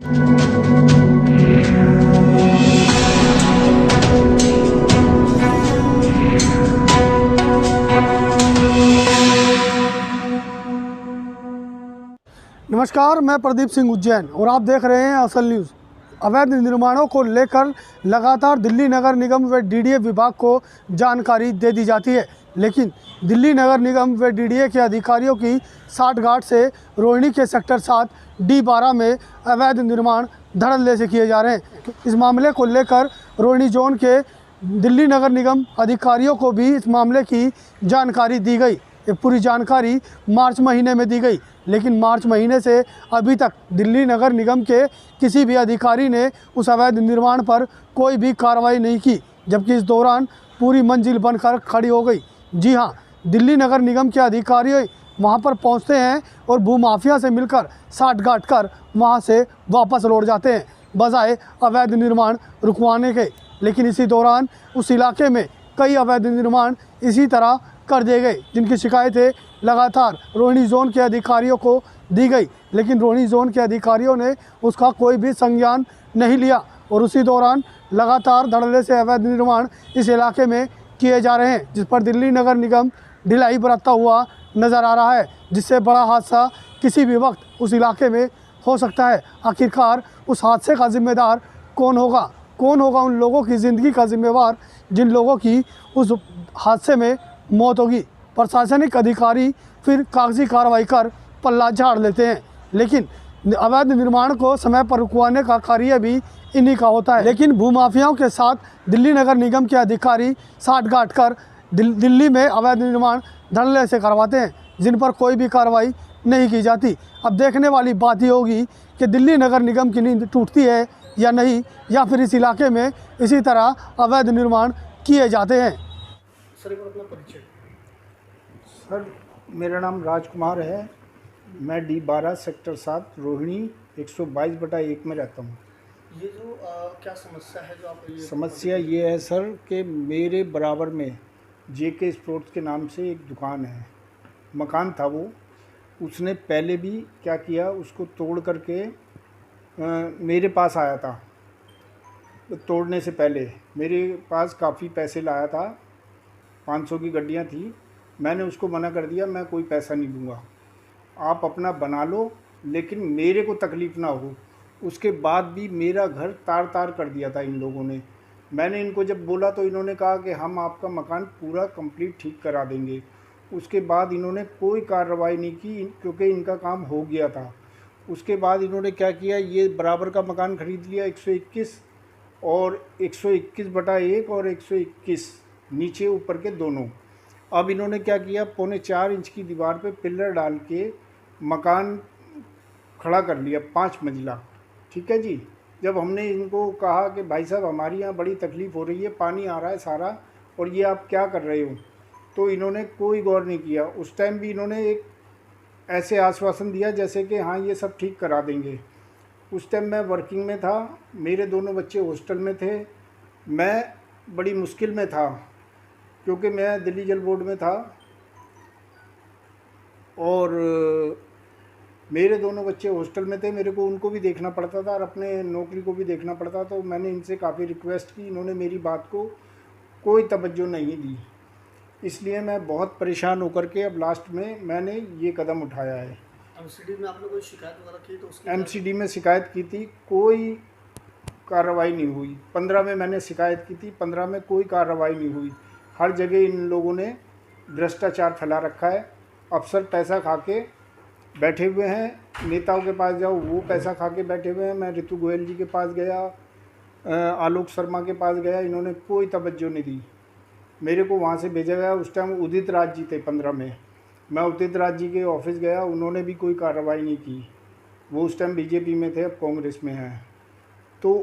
नमस्कार, मैं प्रदीप सिंह उज्जैन और आप देख रहे हैं असल न्यूज़। अवैध निर्माणों को लेकर लगातार दिल्ली नगर निगम व डीडीए विभाग को जानकारी दे दी जाती है, लेकिन दिल्ली नगर निगम व डीडीए के अधिकारियों की साठगांठ से रोहिणी के सेक्टर 7 D12 में अवैध निर्माण धड़ल्ले से किए जा रहे हैं। इस मामले को लेकर रोहिणी जोन के दिल्ली नगर निगम अधिकारियों को भी इस मामले की जानकारी दी गई। ये पूरी जानकारी मार्च महीने में दी गई, लेकिन मार्च महीने से अभी तक दिल्ली नगर निगम के किसी भी अधिकारी ने उस अवैध निर्माण पर कोई भी कार्रवाई नहीं की, जबकि इस दौरान पूरी मंजिल बनकर खड़ी हो गई। जी हाँ, दिल्ली नगर निगम के अधिकारी वहां पर पहुंचते हैं और भूमाफिया से मिलकर साठगांठ कर वहां से वापस लौट जाते हैं बजाय अवैध निर्माण रुकवाने के। लेकिन इसी दौरान उस इलाके में कई अवैध निर्माण इसी तरह कर दिए गए, जिनकी शिकायतें लगातार रोहिणी जोन के अधिकारियों को दी गई, लेकिन रोहिणी जोन के अधिकारियों ने उसका कोई भी संज्ञान नहीं लिया और उसी दौरान लगातार धड़ल्ले से अवैध निर्माण इस इलाके में किए जा रहे हैं, जिस पर दिल्ली नगर निगम ढिलाई बरतता हुआ नज़र आ रहा है, जिससे बड़ा हादसा किसी भी वक्त उस इलाके में हो सकता है। आखिरकार उस हादसे का जिम्मेदार कौन होगा? कौन होगा उन लोगों की ज़िंदगी का जिम्मेवार जिन लोगों की उस हादसे में मौत होगी? प्रशासनिक अधिकारी फिर कागजी कार्रवाई कर पल्ला झाड़ लेते हैं, लेकिन अवैध निर्माण को समय पर रुकवाने का कार्य भी इन्हीं का होता है। लेकिन भूमाफियाओं के साथ दिल्ली नगर निगम के अधिकारी साठगांठ कर दिल्ली में अवैध निर्माण धड़ल्ले से करवाते हैं, जिन पर कोई भी कार्रवाई नहीं की जाती। अब देखने वाली बात ही होगी कि दिल्ली नगर निगम की नींद टूटती है या नहीं, या फिर इस इलाके में इसी तरह अवैध निर्माण किए जाते हैं। सर, अपना परिचय। सर, मेरा नाम राजकुमार है। मैं D12 सेक्टर 7 रोहिणी 122/1 में रहता हूँ। ये जो क्या समस्या है जो आप समस्या ये है सर कि मेरे बराबर में JK स्पोर्ट्स के नाम से एक दुकान है, मकान था वो। उसने पहले भी क्या किया, उसको तोड़ करके मेरे पास आया था। तोड़ने से पहले मेरे पास काफ़ी पैसे लाया था, 500 की गड्डियाँ थी। मैंने उसको मना कर दिया, मैं कोई पैसा नहीं दूंगा, आप अपना बना लो, लेकिन मेरे को तकलीफ़ ना हो। उसके बाद भी मेरा घर तार तार कर दिया था इन लोगों ने। मैंने इनको जब बोला तो इन्होंने कहा कि हम आपका मकान पूरा कंप्लीट ठीक करा देंगे। उसके बाद इन्होंने कोई कार्रवाई नहीं की, क्योंकि इनका काम हो गया था। उसके बाद इन्होंने क्या किया, ये बराबर का मकान ख़रीद लिया 121 और 121/1 और 121 नीचे ऊपर के दोनों। अब इन्होंने क्या किया, 4.25 इंच की दीवार पे पिलर डाल के मकान खड़ा कर लिया, 5 मंजिला। ठीक है जी। जब हमने इनको कहा कि भाई साहब हमारी यहाँ बड़ी तकलीफ़ हो रही है, पानी आ रहा है सारा, और ये आप क्या कर रहे हो, तो इन्होंने कोई गौर नहीं किया। उस टाइम भी इन्होंने एक ऐसे आश्वासन दिया जैसे कि हाँ ये सब ठीक करा देंगे। उस टाइम मैं वर्किंग में था, मेरे दोनों बच्चे हॉस्टल में थे, मैं बड़ी मुश्किल में था क्योंकि मैं दिल्ली जल बोर्ड में था और मेरे दोनों बच्चे हॉस्टल में थे। मेरे को उनको भी देखना पड़ता था और अपने नौकरी को भी देखना पड़ता। तो मैंने इनसे काफ़ी रिक्वेस्ट की, इन्होंने मेरी बात को कोई तवज्जो नहीं दी। इसलिए मैं बहुत परेशान होकर के अब लास्ट में मैंने ये कदम उठाया है। MCD में आपने कोई शिकायत वगैरह की? तो उसकी MCD में शिकायत की थी, कोई कार्रवाई नहीं हुई। 15 में मैंने शिकायत की थी, 15 में कोई कार्रवाई नहीं हुई। हर जगह इन लोगों ने भ्रष्टाचार फैला रखा है। अफसर पैसा खा के बैठे हुए हैं, नेताओं के पास जाओ वो पैसा खा के बैठे हुए हैं। मैं ऋतु गोयल जी के पास गया, आलोक शर्मा के पास गया, इन्होंने कोई तवज्जो नहीं दी। मेरे को वहाँ से भेजा गया, उस टाइम उदित राज जी थे 15 में। मैं उदित राज जी के ऑफिस गया, उन्होंने भी कोई कार्रवाई नहीं की। वो उस टाइम बीजेपी में थे, अब कांग्रेस में हैं। तो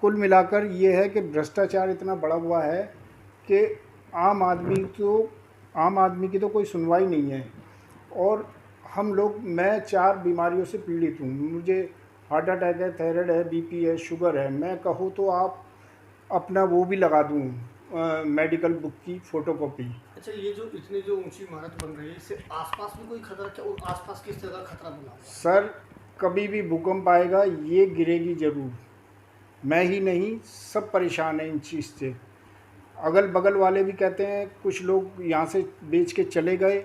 कुल मिलाकर ये है कि भ्रष्टाचार इतना बढ़ा हुआ है कि आम आदमी की तो कोई सुनवाई नहीं है। और हम लोग, मैं 4 बीमारियों से पीड़ित हूँ। मुझे हार्ट अटैक है, थायराइड है, बीपी है, शुगर है। मैं कहूँ तो आप अपना वो भी लगा दूँ, मेडिकल बुक की फ़ोटोकॉपी। अच्छा, ये जो इतनी ऊंची इमारत बन रही है, इससे आसपास भी कोई खतरा क्या, और आसपास किस तरह का खतरा बना? सर, कभी भी भूकंप आएगा ये गिरेगी ज़रूर। मैं ही नहीं, सब परेशान हैं इन चीज़ से। अगल बगल वाले भी कहते हैं, कुछ लोग यहाँ से बेच के चले गए,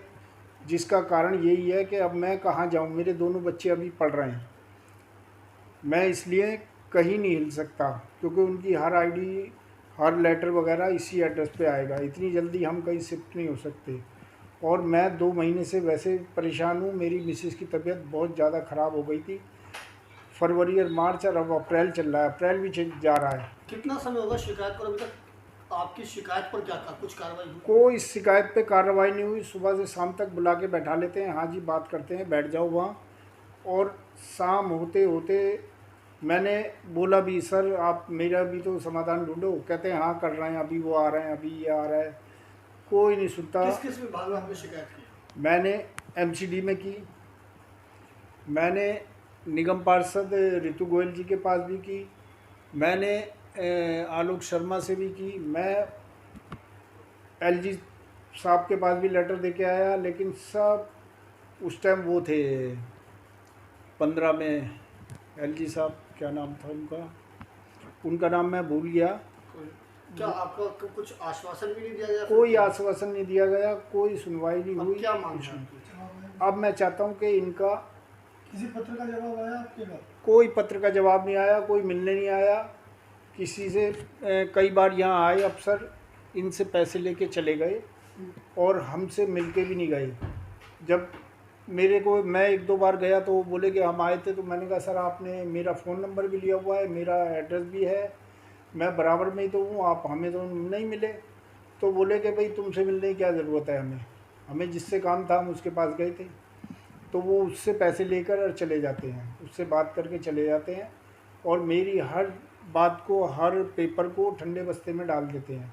जिसका कारण यही है कि अब मैं कहाँ जाऊँ। मेरे दोनों बच्चे अभी पढ़ रहे हैं, मैं इसलिए कहीं नहीं हिल सकता, क्योंकि उनकी हर आईडी, हर लेटर वगैरह इसी एड्रेस पे आएगा। इतनी जल्दी हम कहीं शिफ्ट नहीं हो सकते। और मैं 2 महीने से वैसे परेशान हूँ। मेरी मिसेज़ की तबीयत बहुत ज़्यादा ख़राब हो गई थी। फरवरी और मार्च और अब अप्रैल चल रहा है, अप्रैल भी जा रहा है। कितना समय होगा शिकायत पर? अभी तक आपकी शिकायत पर क्या कुछ कार्रवाई हुई? कोई शिकायत पे कार्रवाई नहीं हुई। सुबह से शाम तक बुला के बैठा लेते हैं, हाँ जी बात करते हैं, बैठ जाओ वहाँ। और शाम होते होते मैंने बोला भी, सर आप मेरा भी तो समाधान ढूंढो। कहते हैं हाँ कर रहे हैं, अभी वो आ रहे हैं, अभी ये आ रहा है। कोई नहीं सुनता। किस किस विभाग में आपने शिकायत की? मैंने एमसीडी में की, मैंने निगम पार्षद ऋतु गोयल जी के पास भी की, मैंने आलोक शर्मा से भी की, मैं एलजी साहब के पास भी लेटर दे के आया। लेकिन सब उस टाइम वो थे 15 में, एलजी साहब क्या नाम था उनका नाम मैं भूल गया। क्या आपको कुछ आश्वासन भी नहीं दिया गया? कोई आश्वासन नहीं दिया गया, कोई सुनवाई नहीं हुई। क्या मांग है? अब मैं चाहता हूँ कि इनका किसी पत्र का जवाब आया आपके पास? कोई पत्र का जवाब नहीं आया, कोई मिलने नहीं आया किसी से। कई बार यहाँ आए अफसर, इनसे पैसे लेके चले गए और हमसे मिल के भी नहीं गए। जब मेरे को, मैं 1-2 बार गया तो वो बोले कि हम आए थे, तो मैंने कहा सर आपने मेरा फ़ोन नंबर भी लिया हुआ है, मेरा एड्रेस भी है, मैं बराबर में ही तो हूँ, आप हमें तो नहीं मिले। तो बोले कि भाई तुमसे मिलने की क्या ज़रूरत है, हमें जिससे काम था हम उसके पास गए थे। तो वो उससे पैसे लेकर और चले जाते हैं, उससे बात करके चले जाते हैं और मेरी हर बात को, हर पेपर को ठंडे बस्ते में डाल देते हैं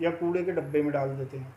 या कूड़े के डब्बे में डाल देते हैं।